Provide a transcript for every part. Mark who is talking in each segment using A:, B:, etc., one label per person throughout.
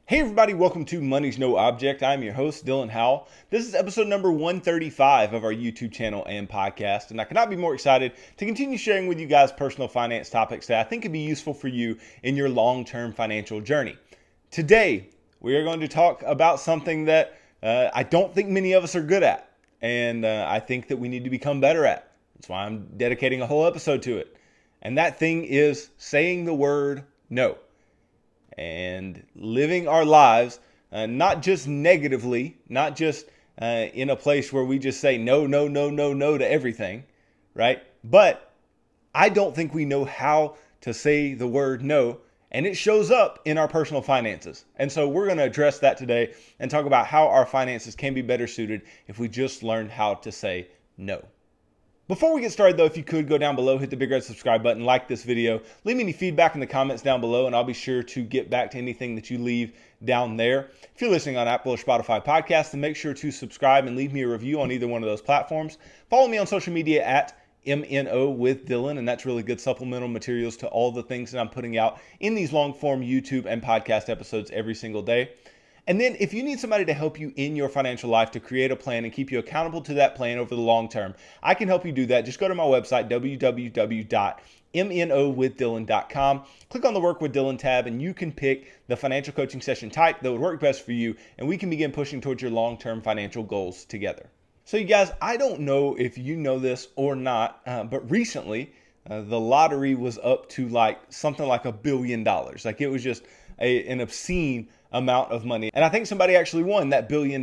A: Hey everybody, welcome to Money's No Object. I'm your host, Dylan Howell. This is episode number 135 of our YouTube channel and podcast, and I cannot be more excited to continue sharing with you guys personal finance topics that I think could be useful for you in your long-term financial journey. Today, we are going to talk about something that I don't think many of us are good at, and I think that we need to become better at. That's why I'm dedicating a whole episode to it. And that thing is saying the word no. And living our lives, not just negatively, not just in a place where we just say no, no, no, no, no to everything, right? But I don't think we know how to say the word no, and it shows up in our personal finances. And so we're going to address that today and talk about how our finances can be better suited if we just learn how to say no. Before we get started though, if you could go down below, hit the big red subscribe button, like this video, leave me any feedback in the comments down below, and I'll be sure to get back to anything that you leave down there. If you're listening on Apple or Spotify podcasts, then make sure to subscribe and leave me a review on either one of those platforms. Follow me on social media at MNO with Dylan, and that's really good supplemental materials to all the things that I'm putting out in these long form YouTube and podcast episodes every single day. And then if you need somebody to help you in your financial life to create a plan and keep you accountable to that plan over the long term, I can help you do that. Just go to my website, www.mnowithdylan.com. Click on the Work with Dylan tab, and you can pick the financial coaching session type that would work best for you, and we can begin pushing towards your long-term financial goals together. So you guys, I don't know if you know this or not, but recently the lottery was up to something like $1 billion. Like it was just an obscene amount of money. And I think somebody actually won that $1 billion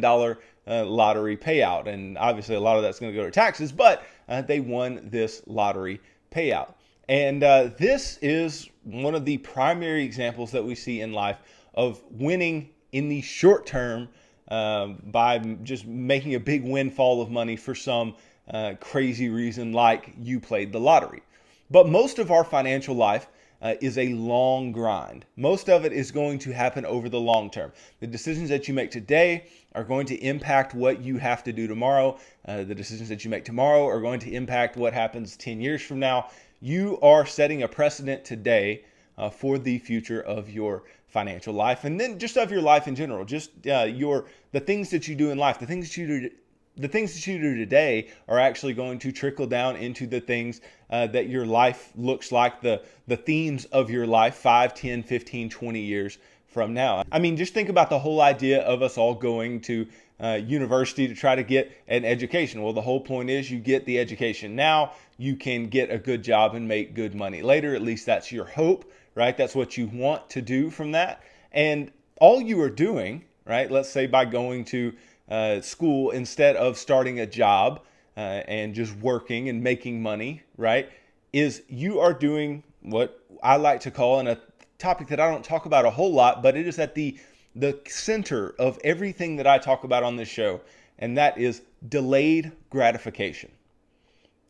A: lottery payout. And obviously a lot of that's going to go to taxes, but they won this lottery payout. And this is one of the primary examples that we see in life of winning in the short term by just making a big windfall of money for some crazy reason, like you played the lottery. But most of our financial life is a long grind. Most of it is going to happen over the long term. The decisions that you make today are going to impact what you have to do tomorrow. The decisions that you make tomorrow are going to impact what happens 10 years from now. You are setting a precedent today for the future of your financial life, and then just of your life in general. Just the things that you do in life, the things that you do today are actually going to trickle down into the things that your life looks like, the themes of your life 5, 10, 15, 20 years from now. I mean, just think about the whole idea of us all going to university to try to get an education. Well, the whole point is you get the education now, you can get a good job and make good money later. At least that's your hope, right? That's what you want to do from that. And all you are doing, right, let's say by going to school instead of starting a job and just working and making money, right, is you are doing what I like to call, and a topic that I don't talk about a whole lot, but it is at the center of everything that I talk about on this show, and that is delayed gratification.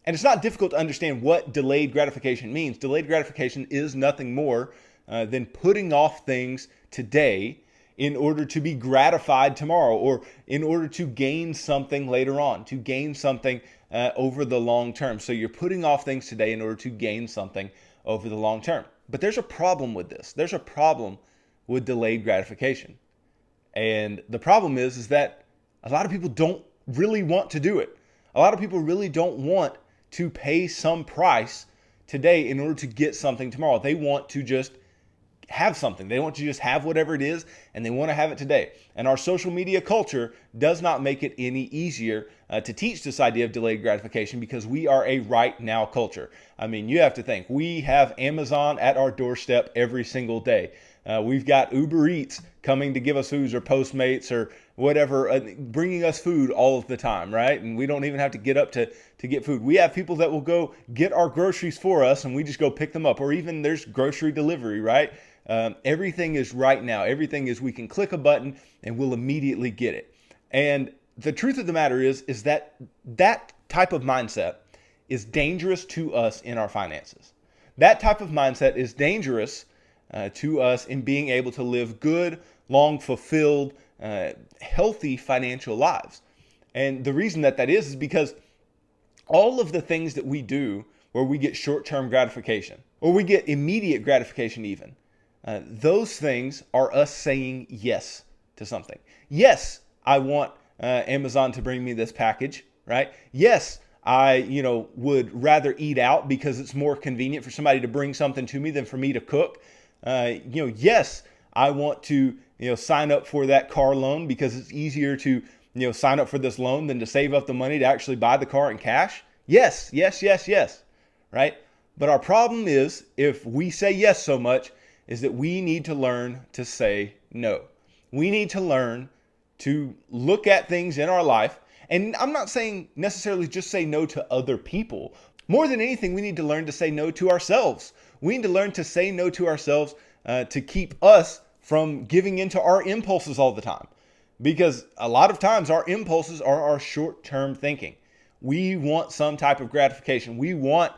A: And it's not difficult to understand what delayed gratification means. Delayed gratification is nothing more than putting off things today in order to be gratified tomorrow, or in order to gain something later on, to gain something over the long term. So you're putting off things today in order to gain something over the long term. But there's a problem with this. There's a problem with delayed gratification. And the problem is that a lot of people don't really want to do it. A lot of people really don't want to pay some price today in order to get something tomorrow. They want to just have something. They want to just have whatever it is, and they want to have it today. And our social media culture does not make it any easier to teach this idea of delayed gratification, because we are a right now culture. I mean, you have to think, we have Amazon at our doorstep every single day. We've got Uber Eats coming to give us food, or Postmates or whatever, bringing us food all of the time, right? And we don't even have to get up to get food. We have people that will go get our groceries for us, and we just go pick them up. Or even there's grocery delivery, right? Everything is right now. Everything is, we can click a button and we'll immediately get it. And the truth of the matter is that type of mindset is dangerous to us in our finances. That type of mindset is dangerous to us in being able to live good, long, fulfilled, healthy financial lives. And the reason that is because all of the things that we do where we get short-term gratification, or we get immediate gratification even, Those things are us saying yes to something. Yes, I want Amazon to bring me this package, right? Yes, I, would rather eat out because it's more convenient for somebody to bring something to me than for me to cook. Yes, I want to, sign up for that car loan because it's easier to, sign up for this loan than to save up the money to actually buy the car in cash. Yes, yes, yes, yes, right? But our problem is, if we say yes so much, is that we need to learn to say no. We need to learn to look at things in our life. And I'm not saying necessarily just say no to other people. More than anything, we need to learn to say no to ourselves. We need to learn to say no to ourselves to keep us from giving into our impulses all the time. Because a lot of times our impulses are our short-term thinking. We want some type of gratification. We want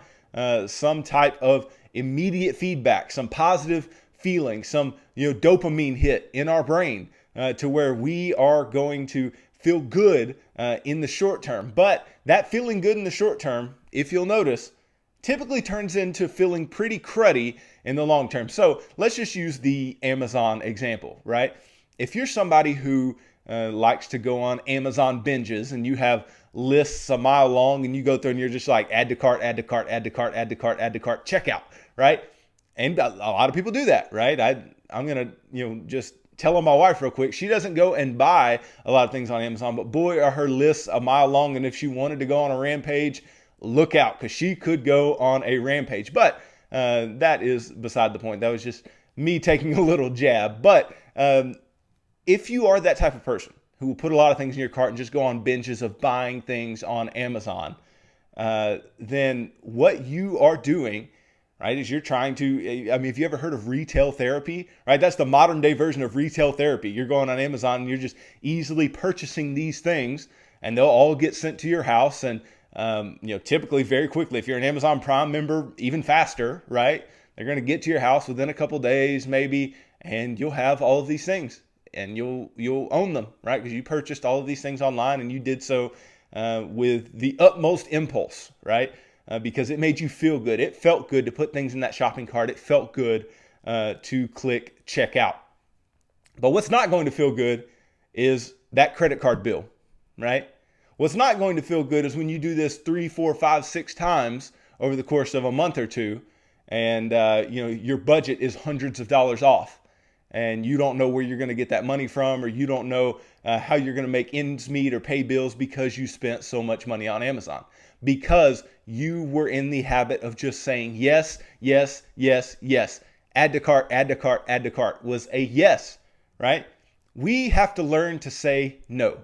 A: some type of immediate feedback, some positive feeling, some dopamine hit in our brain to where we are going to feel good in the short term. But that feeling good in the short term, if you'll notice, typically turns into feeling pretty cruddy in the long term. So let's just use the Amazon example, right? If you're somebody who likes to go on Amazon binges and you have lists a mile long and you go through and you're just like add to cart, add to cart, add to cart, add to cart, add to cart, checkout, right? And a lot of people do that, right? I'm going to, just tell my wife real quick. She doesn't go and buy a lot of things on Amazon, but boy, are her lists a mile long. And if she wanted to go on a rampage, look out, because she could go on a rampage. But that is beside the point. That was just me taking a little jab. But if you are that type of person who will put a lot of things in your cart and just go on binges of buying things on Amazon, then what you are doing, right, is you're trying to, if you ever heard of retail therapy, right, that's the modern day version of retail therapy. You're going on Amazon and you're just easily purchasing these things and they'll all get sent to your house. And, typically very quickly, if you're an Amazon Prime member, even faster, right, they're going to get to your house within a couple days maybe, and you'll have all of these things and you'll own them, right, because you purchased all of these things online and you did so with the utmost impulse, right? Because it made you feel good. It felt good to put things in that shopping cart. It felt good to click checkout. But what's not going to feel good is that credit card bill, right? What's not going to feel good is when you do this 3, 4, 5, 6 times over the course of a month or two, and your budget is hundreds of dollars off, and you don't know where you're going to get that money from, or you don't know how you're going to make ends meet or pay bills because you spent so much money on Amazon. Because you were in the habit of just saying yes, yes, yes, yes. Add to cart, add to cart, add to cart was a yes, right? We have to learn to say no.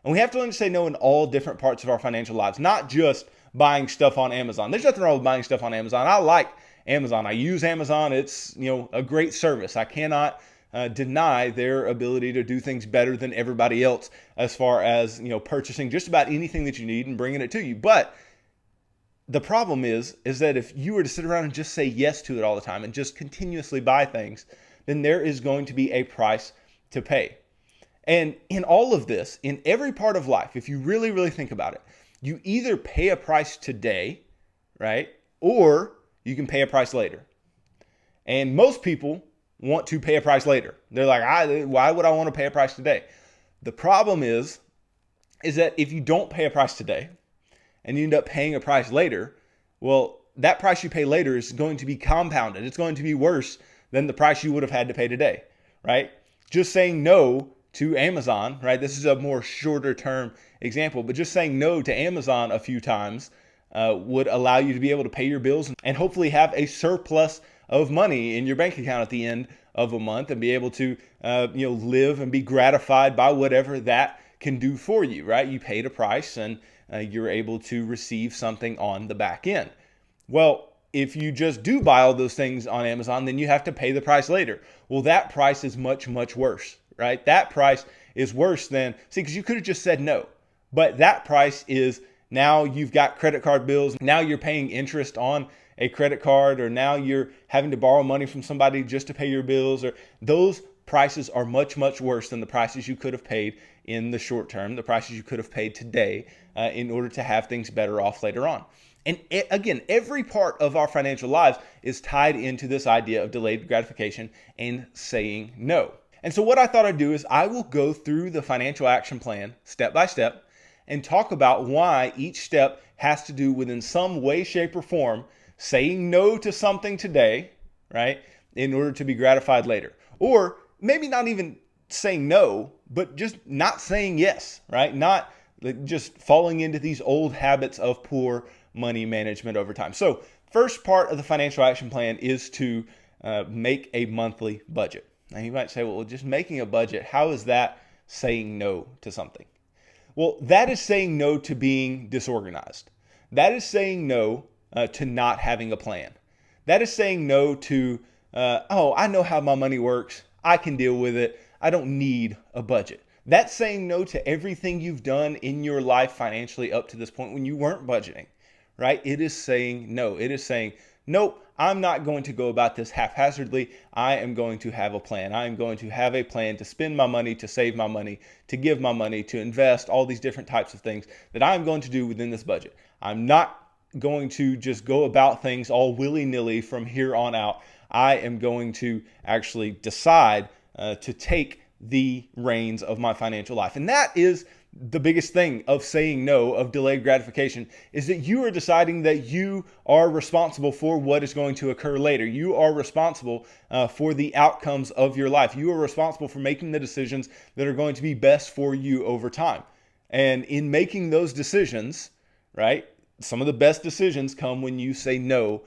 A: And we have to learn to say no in all different parts of our financial lives, not just buying stuff on Amazon. There's nothing wrong with buying stuff on Amazon. I like Amazon. I use Amazon. It's, a great service. I cannot deny their ability to do things better than everybody else as far as, purchasing just about anything that you need and bringing it to you. But the problem is that if you were to sit around and just say yes to it all the time and just continuously buy things, then there is going to be a price to pay. And in all of this, in every part of life, if you really, really think about it, you either pay a price today, right? Or you can pay a price later. And most people want to pay a price later. They're like, why would I want to pay a price today? The problem is that if you don't pay a price today and you end up paying a price later, well, that price you pay later is going to be compounded. It's going to be worse than the price you would have had to pay today, right? Just saying no to Amazon, right? This is a more shorter term example, but just saying no to Amazon a few times would allow you to be able to pay your bills and hopefully have a surplus of money in your bank account at the end of a month and be able to, live and be gratified by whatever that can do for you, right? You paid a price and you're able to receive something on the back end. Well, if you just do buy all those things on Amazon, then you have to pay the price later. Well, that price is much, much worse, right? That price is worse than, because you could have just said no, but that price is now you've got credit card bills. Now you're paying interest on a credit card, or now you're having to borrow money from somebody just to pay your bills, or those prices are much, much worse than the prices you could have paid in the short term, the prices you could have paid today in order to have things better off later on. And again, every part of our financial lives is tied into this idea of delayed gratification and saying no. And so what I thought I'd do is I will go through the financial action plan step by step and talk about why each step has to do with, in some way, shape, or form, saying no to something today, right, in order to be gratified later. Or maybe not even saying no, but just not saying yes, right? Not just falling into these old habits of poor money management over time. So first part of the financial action plan is to make a monthly budget. Now you might say, well, just making a budget, how is that saying no to something? Well, that is saying no to being disorganized. That is saying no to not having a plan. That is saying no to, I know how my money works. I can deal with it. I don't need a budget. That's saying no to everything you've done in your life financially up to this point when you weren't budgeting, right? It is saying no. It is saying, nope, I'm not going to go about this haphazardly. I am going to have a plan. I am going to have a plan to spend my money, to save my money, to give my money, to invest, all these different types of things that I'm going to do within this budget. I'm not going to just go about things all willy-nilly from here on out. I am going to actually decide to take the reins of my financial life. And that is the biggest thing of saying no, of delayed gratification, is that you are deciding that you are responsible for what is going to occur later. You are responsible for the outcomes of your life. You are responsible for making the decisions that are going to be best for you over time. And in making those decisions, right, some of the best decisions come when you say no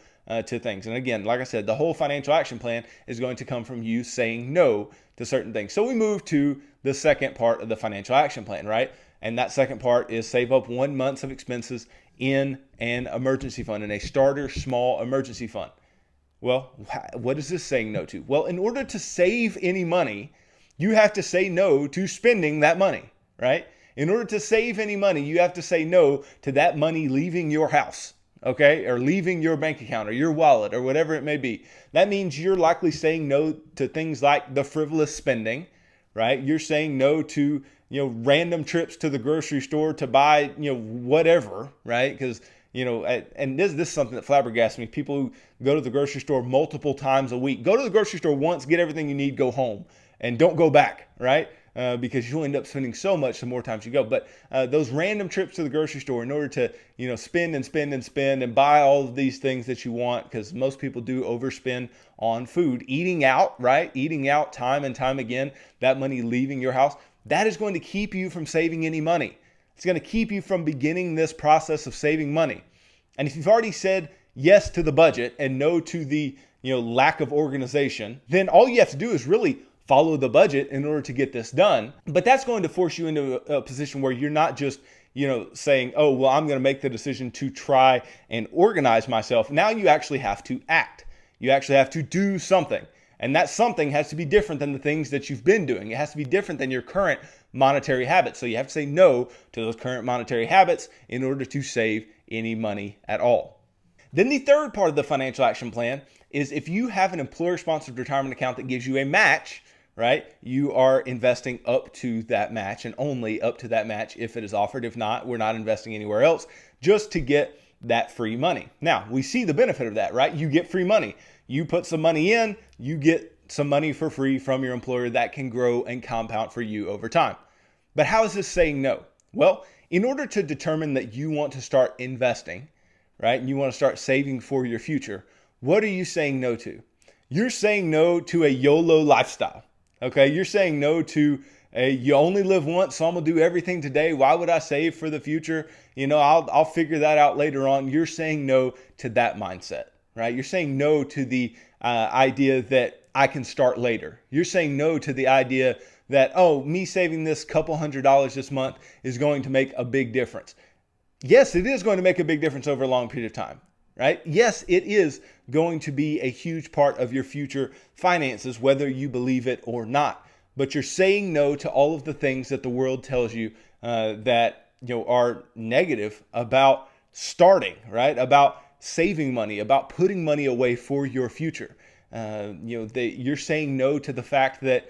A: to things. And again, like I said, the whole financial action plan is going to come from you saying no to certain things. So we move to the second part of the financial action plan, right? And that second part is save up 1 month of expenses in an emergency fund, in a starter small emergency fund. Well, what is this saying no to? Well, in order to save any money, you have to say no to spending that money, right? In order to save any money, you have to say no to that money leaving your house, okay? Or leaving your bank account or your wallet or whatever it may be. That means you're likely saying no to things like the frivolous spending, right? You're saying no to, random trips to the grocery store to buy, whatever, right? Because, and this is something that flabbergasts me. People who go to the grocery store multiple times a week. Go to the grocery store once, get everything you need, go home, and don't go back, right? Because you'll end up spending so much the more times you go. But those random trips to the grocery store in order to, spend and spend and spend and buy all of these things that you want, because most people do overspend on food. Eating out, right? Eating out time and time again, that money leaving your house, that is going to keep you from saving any money. It's going to keep you from beginning this process of saving money. And if you've already said yes to the budget and no to the, lack of organization, then all you have to do is really follow the budget in order to get this done. But that's going to force you into a position where you're not just, saying, oh, well, I'm going to make the decision to try and organize myself. Now you actually have to act. You actually have to do something. And that something has to be different than the things that you've been doing. It has to be different than your current monetary habits. So you have to say no to those current monetary habits in order to save any money at all. Then the third part of the financial action plan is if you have an employer-sponsored retirement account that gives you a match, right? You are investing up to that match and only up to that match if it is offered. If not, we're not investing anywhere else just to get that free money. Now, we see the benefit of that, right? You get free money. You put some money in, you get some money for free from your employer that can grow and compound for you over time. But how is this saying no? Well, in order to determine that you want to start investing, right? And you want to start saving for your future, what are you saying no to? You're saying no to a YOLO lifestyle. Okay, you're saying no to you only live once, so I'm gonna do everything today. Why would I save for the future? I'll figure that out later on. You're saying no to that mindset, right? You're saying no to the idea that I can start later. You're saying no to the idea that, me saving this couple $100s this month is going to make a big difference. Yes, it is going to make a big difference over a long period of time, right? Yes, it is going to be a huge part of your future finances, whether you believe it or not. But you're saying no to all of the things that the world tells you that are negative about starting, right? About saving money, about putting money away for your future. You're saying no to the fact that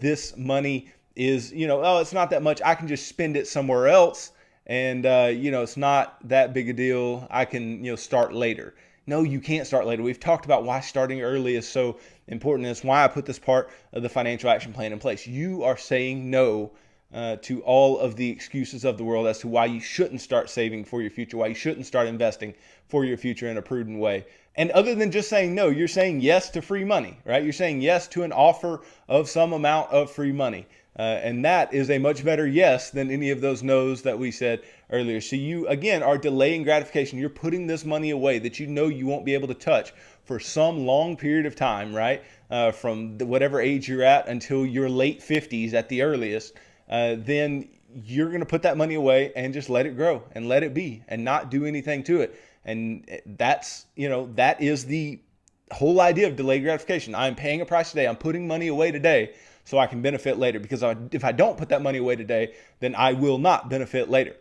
A: this money is, it's not that much. I can just spend it somewhere else and it's not that big a deal. I can start later. No, you can't start later. We've talked about why starting early is so important. It's why I put this part of the financial action plan in place. You are saying no to all of the excuses of the world as to why you shouldn't start saving for your future, why you shouldn't start investing for your future in a prudent way. And other than just saying no, you're saying yes to free money, right? You're saying yes to an offer of some amount of free money. And that is a much better yes than any of those no's that we said earlier. So you, again, are delaying gratification. You're putting this money away that you know you won't be able to touch for some long period of time, right? From whatever age you're at until your late 50s at the earliest. Then you're going to put that money away and just let it grow and let it be and not do anything to it. And that is the whole idea of delayed gratification. I'm paying a price today. I'm putting money away today so I can benefit later, because if I don't put that money away today, then I will not benefit later.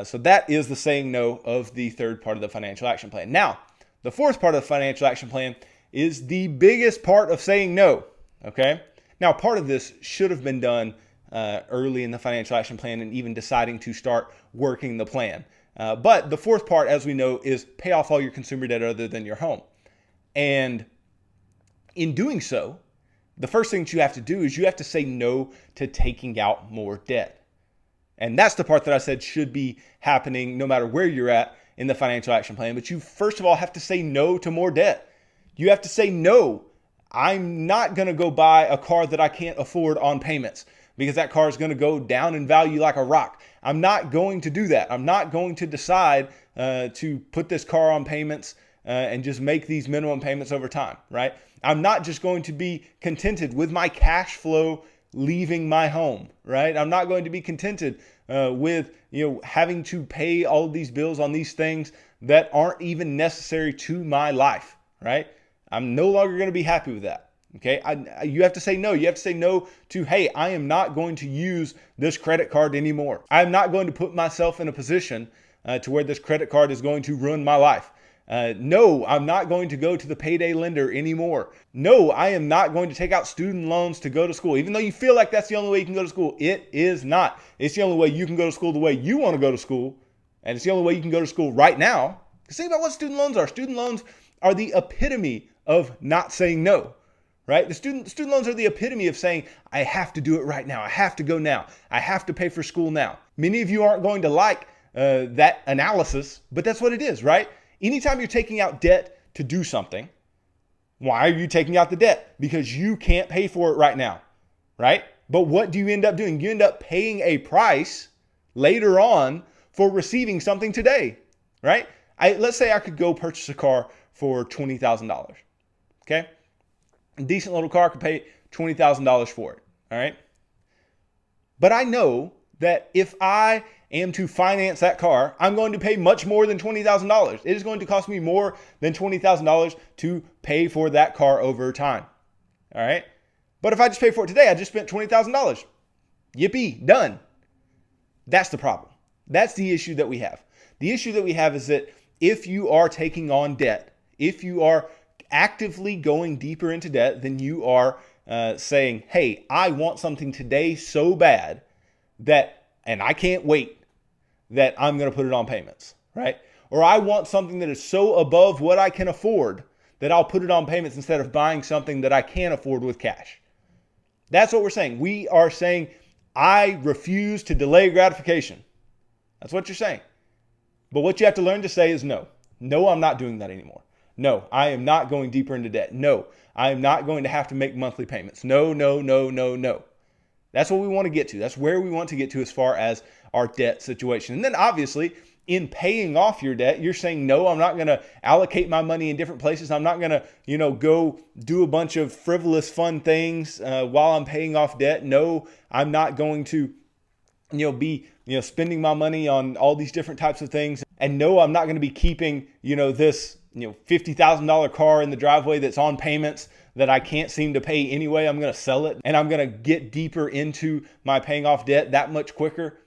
A: So that is the saying no of the third part of the financial action plan. Now, the fourth part of the financial action plan is the biggest part of saying no. Okay. Now, part of this should have been done early in the financial action plan and even deciding to start working the plan. But the fourth part, as we know, is pay off all your consumer debt other than your home. And in doing so, the first thing that you have to do is you have to say no to taking out more debt. And that's the part that I said should be happening no matter where you're at in the financial action plan. But you first of all have to say no to more debt. You have to say no. I'm not going to go buy a car that I can't afford on payments, because that car is going to go down in value like a rock. I'm not going to do that. I'm not going to decide to put this car on payments and just make these minimum payments over time, right? I'm not just going to be contented with my cash flow leaving my home, right? I'm not going to be contented with having to pay all of these bills on these things that aren't even necessary to my life, right? I'm no longer going to be happy with that. Okay, you have to say no. You have to say no to, hey, I am not going to use this credit card anymore. I'm not going to put myself in a position to where this credit card is going to ruin my life. No, I'm not going to go to the payday lender anymore. No, I am not going to take out student loans to go to school. Even though you feel like that's the only way you can go to school, it is not. It's the only way you can go to school the way you want to go to school. And it's the only way you can go to school right now. Because think about what student loans are. Student loans are the epitome of not saying no. Right? The student loans are the epitome of saying, I have to do it right now. I have to go now. I have to pay for school now. Many of you aren't going to like that analysis, but that's what it is, right? Anytime you're taking out debt to do something, why are you taking out the debt? Because you can't pay for it right now, right? But what do you end up doing? You end up paying a price later on for receiving something today, right? Let's say I could go purchase a car for $20,000, okay? A decent little car, could pay $20,000 for it. All right. But I know that if I am to finance that car, I'm going to pay much more than $20,000. It is going to cost me more than $20,000 to pay for that car over time. All right. But if I just pay for it today, I just spent $20,000. Yippee, done. That's the problem. That's the issue that we have. The issue that we have is that if you are taking on debt, if you are actively going deeper into debt, then you are saying, hey, I want something today so bad and I can't wait, that I'm going to put it on payments, right? Or I want something that is so above what I can afford that I'll put it on payments instead of buying something that I can't afford with cash. That's what we're saying. We are saying, I refuse to delay gratification. That's what you're saying. But what you have to learn to say is no. No, I'm not doing that anymore. No, I am not going deeper into debt. No, I am not going to have to make monthly payments. No, no, no, no, no. That's what we want to get to. That's where we want to get to as far as our debt situation. And then obviously, in paying off your debt, you're saying, no, I'm not going to allocate my money in different places. I'm not going to, go do a bunch of frivolous, fun things while I'm paying off debt. No, I'm not going to, be, spending my money on all these different types of things. And no, I'm not going to be keeping, this, $50,000 car in the driveway that's on payments that I can't seem to pay anyway. I'm going to sell it and I'm going to get deeper into my paying off debt that much quicker.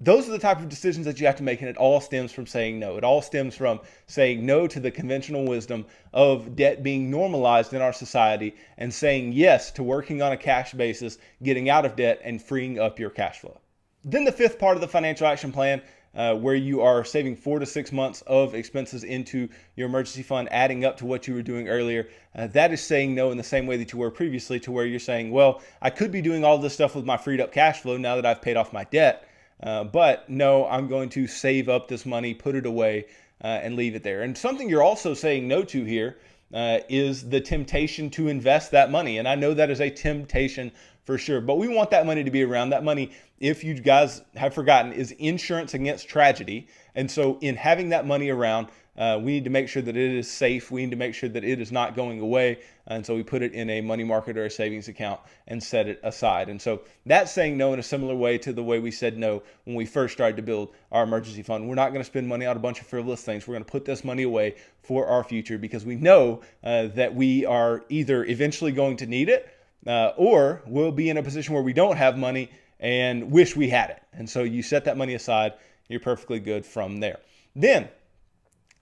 A: Those are the type of decisions that you have to make, and it all stems from saying no. It all stems from saying no to the conventional wisdom of debt being normalized in our society and saying yes to working on a cash basis, getting out of debt, and freeing up your cash flow. Then the fifth part of the financial action plan where you are saving 4 to 6 months of expenses into your emergency fund, adding up to what you were doing earlier. That is saying no in the same way that you were previously, to where you're saying, well, I could be doing all this stuff with my freed up cash flow now that I've paid off my debt. But no, I'm going to save up this money, put it away, and leave it there. And something you're also saying no to here is the temptation to invest that money. And I know that is a temptation for sure, but we want that money to be around. That money, if you guys have forgotten, is insurance against tragedy. And so in having that money around, we need to make sure that it is safe. We need to make sure that it is not going away. And so we put it in a money market or a savings account and set it aside. And so that's saying no in a similar way to the way we said no when we first started to build our emergency fund. We're not going to spend money on a bunch of frivolous things. We're going to put this money away for our future, because we know that we are either eventually going to need it or we'll be in a position where we don't have money and wish we had it. And so you set that money aside. You're perfectly good from there. Then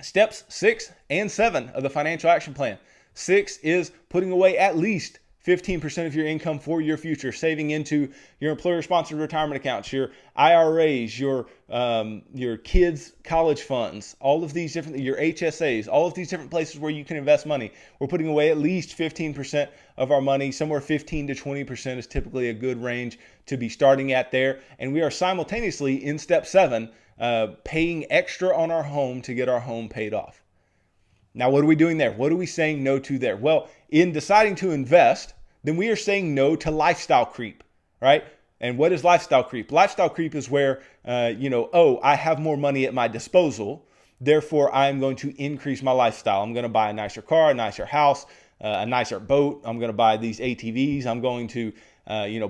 A: steps 6 and 7 of the financial action plan. 6 is putting away at least 15% of your income for your future, saving into your employer-sponsored retirement accounts, your IRAs, your kids' college funds, all of these different, your HSAs, all of these different places where you can invest money. We're putting away at least 15% of our money. Somewhere 15 to 20% is typically a good range to be starting at there. And we are simultaneously in step 7, paying extra on our home to get our home paid off. Now, what are we doing there? What are we saying no to there? Well, in deciding to invest, then we are saying no to lifestyle creep, right? And what is lifestyle creep? Lifestyle creep is where, I have more money at my disposal, therefore I'm going to increase my lifestyle. I'm going to buy a nicer car, a nicer house, a nicer boat. I'm going to buy these ATVs. I'm going to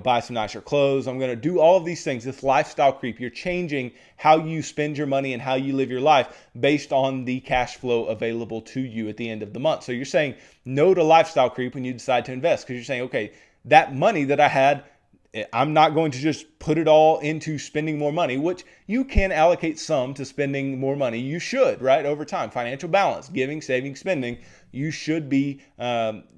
A: buy some nicer clothes. I'm going to do all of these things. This lifestyle creep, you're changing how you spend your money and how you live your life based on the cash flow available to you at the end of the month. So you're saying no to lifestyle creep when you decide to invest, because you're saying, okay, that money that I had, I'm not going to just put it all into spending more money, which you can allocate some to spending more money. You should, right? Over time, financial balance, giving, saving, spending. You should be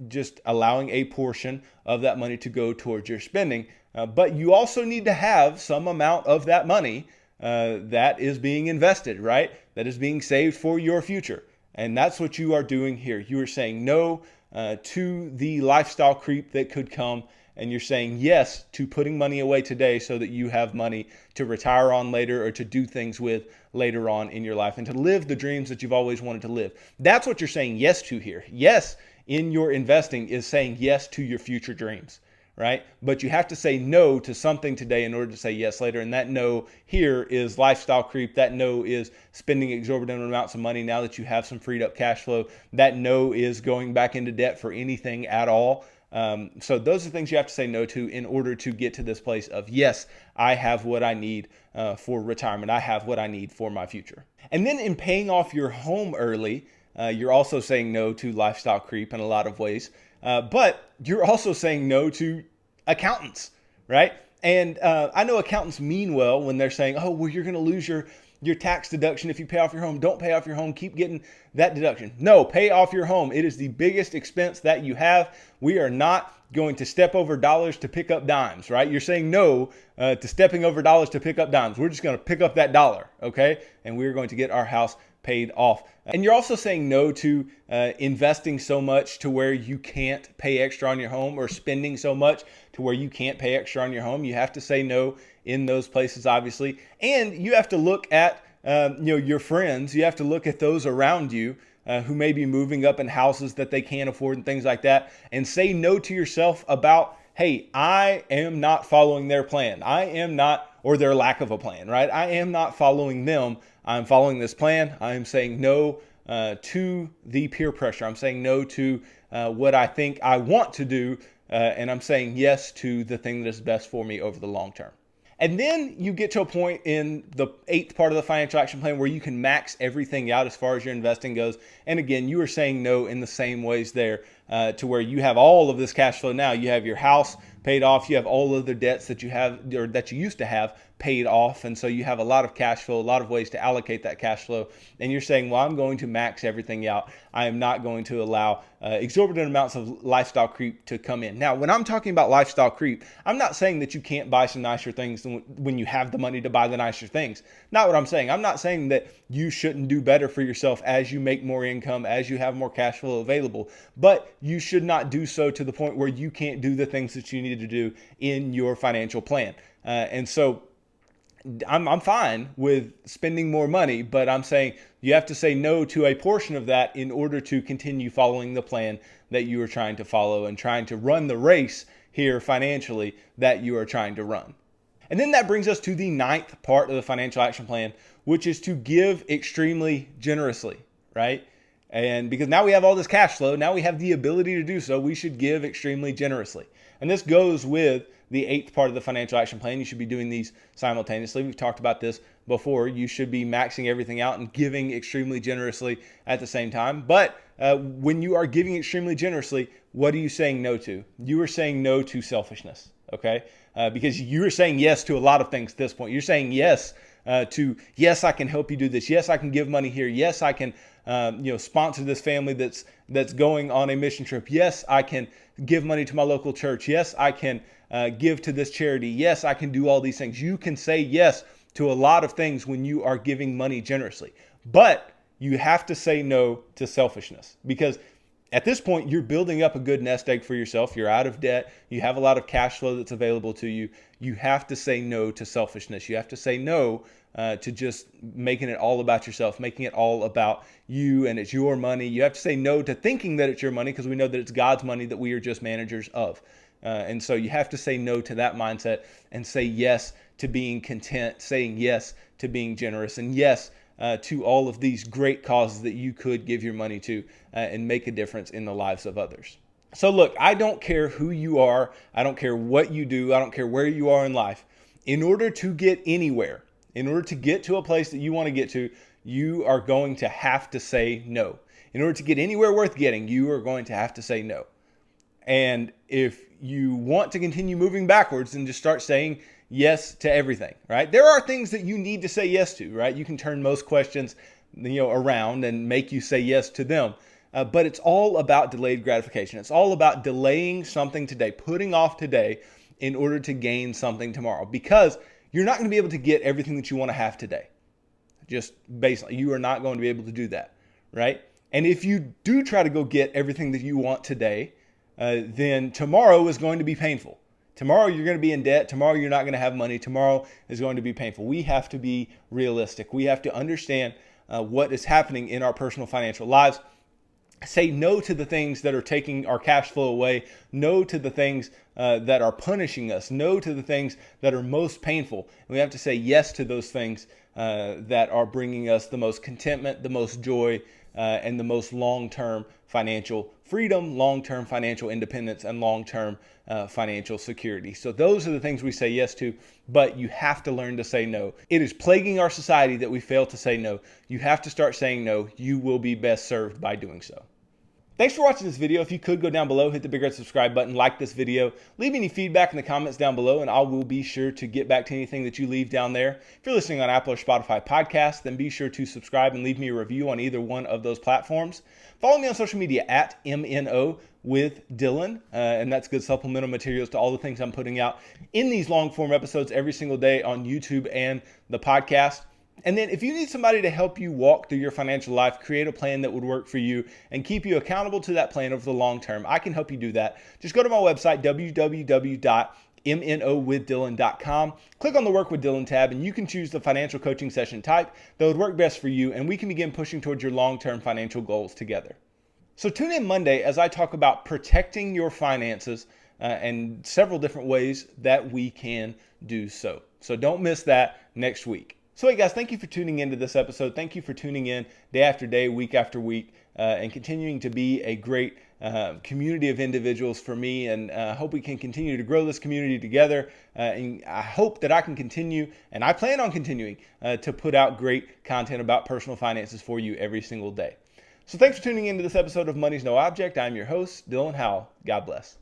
A: just allowing a portion of that money to go towards your spending. But you also need to have some amount of that money that is being invested, right? That is being saved for your future. And that's what you are doing here. You are saying no to the lifestyle creep that could come. And you're saying yes to putting money away today so that you have money to retire on later, or to do things with later on in your life, and to live the dreams that you've always wanted to live. That's what you're saying yes to here. Yes in your investing is saying yes to your future dreams, right? But you have to say no to something today in order to say yes later. And that no here is lifestyle creep. That no is spending exorbitant amounts of money now that you have some freed up cash flow. That no is going back into debt for anything at all. So those are things you have to say no to in order to get to this place of, yes, I have what I need for retirement. I have what I need for my future. And then in paying off your home early, you're also saying no to lifestyle creep in a lot of ways. But you're also saying no to accountants, right? And I know accountants mean well when they're saying, oh, well, you're going to lose your tax deduction if you pay off your home. Don't pay off your home. Keep getting that deduction. No, pay off your home. It is the biggest expense that you have. We are not going to step over dollars to pick up dimes, right? You're saying no to stepping over dollars to pick up dimes. We're just going to pick up that dollar, okay? And we're going to get our house paid off. And you're also saying no to investing so much to where you can't pay extra on your home, or spending so much to where you can't pay extra on your home. You have to say no in those places, obviously. And you have to look at your friends. You have to look at those around you who may be moving up in houses that they can't afford and things like that, and say no to yourself about, hey, I am not following their plan. I am not, or their lack of a plan, right? I am not following them. I'm following this plan. I am saying no to the peer pressure. I'm saying no to what I think I want to do. And I'm saying yes to the thing that is best for me over the long term. And then you get to a point in the 8th part of the financial action plan where you can max everything out as far as your investing goes. And again, you are saying no in the same ways there to where you have all of this cash flow now. You have your house paid off. You have all of the debts that you have or that you used to have paid off. And so you have a lot of cash flow, a lot of ways to allocate that cash flow. And you're saying, well, I'm going to max everything out. I am not going to allow exorbitant amounts of lifestyle creep to come in. Now, when I'm talking about lifestyle creep, I'm not saying that you can't buy some nicer things when you have the money to buy the nicer things. Not what I'm saying. I'm not saying that you shouldn't do better for yourself as you make more income, as you have more cash flow available, but you should not do so to the point where you can't do the things that you need to do in your financial plan. And so I'm fine with spending more money, but I'm saying you have to say no to a portion of that in order to continue following the plan that you are trying to follow and trying to run the race here financially that you are trying to run. And then that brings us to the 9th part of the financial action plan, which is to give extremely generously, right? And because now we have all this cash flow, now we have the ability to do so, we should give extremely generously. And this goes with the 8th part of the financial action plan. You should be doing these simultaneously. We've talked about this before. You should be maxing everything out and giving extremely generously at the same time. But when you are giving extremely generously, what are you saying no to? You are saying no to selfishness, okay? Because you're saying yes to a lot of things at this point. You're saying yes to, yes, I can help you do this. Yes, I can give money here. Yes, I can sponsor this family that's going on a mission trip. Yes, I can give money to my local church. Yes, I can give to this charity. Yes, I can do all these things. You can say yes to a lot of things when you are giving money generously, but you have to say no to selfishness, because at this point, you're building up a good nest egg for yourself. You're out of debt. You have a lot of cash flow that's available to you. You have to say no to selfishness. You have to say no to just making it all about yourself, making it all about you and it's your money. You have to say no to thinking that it's your money, because we know that it's God's money that we are just managers of. And so you have to say no to that mindset and say yes to being content, saying yes to being generous, and yes to all of these great causes that you could give your money to and make a difference in the lives of others. So look, I don't care who you are. I don't care what you do. I don't care where you are in life. In order to get anywhere, in order to get to a place that you want to get to, you are going to have to say no. In order to get anywhere worth getting, you are going to have to say no. And if you want to continue moving backwards, then just start saying yes to everything, right? There are things that you need to say yes to, right? You can turn most questions, around and make you say yes to them. But it's all about delayed gratification. It's all about delaying something today, putting off today in order to gain something tomorrow, because you're not going to be able to get everything that you want to have today. Just basically, you are not going to be able to do that, right? And if you do try to go get everything that you want today, then tomorrow is going to be painful. Tomorrow you're going to be in debt. Tomorrow you're not going to have money. Tomorrow is going to be painful. We have to be realistic. We have to understand what is happening in our personal financial lives. Say no to the things that are taking our cash flow away. No to the things that are punishing us. No to the things that are most painful. And we have to say yes to those things that are bringing us the most contentment, the most joy, and the most long-term financial freedom, long-term financial independence, and long-term financial security. So those are the things we say yes to, but you have to learn to say no. It is plaguing our society that we fail to say no. You have to start saying no. You will be best served by doing so. Thanks for watching this video. If you could go down below, hit the big red subscribe button, like this video, leave any feedback in the comments down below, and I will be sure to get back to anything that you leave down there. If you're listening on Apple or Spotify podcasts, then be sure to subscribe and leave me a review on either one of those platforms. Follow me on social media at MNO with Dylan, and that's good supplemental materials to all the things I'm putting out in these long form episodes every single day on YouTube and the podcast. And then if you need somebody to help you walk through your financial life, create a plan that would work for you and keep you accountable to that plan over the long term, I can help you do that. Just go to my website, www.mnowithdylan.com. Click on the Work with Dylan tab, and you can choose the financial coaching session type that would work best for you, and we can begin pushing towards your long-term financial goals together. So tune in Monday as I talk about protecting your finances and several different ways that we can do so. So don't miss that next week. So hey guys, thank you for tuning into this episode. Thank you for tuning in day after day, week after week, and continuing to be a great community of individuals for me. And I hope we can continue to grow this community together. And I hope that I can continue, and I plan on continuing to put out great content about personal finances for you every single day. So thanks for tuning into this episode of Money's No Object. I'm your host, Dylan Howell. God bless.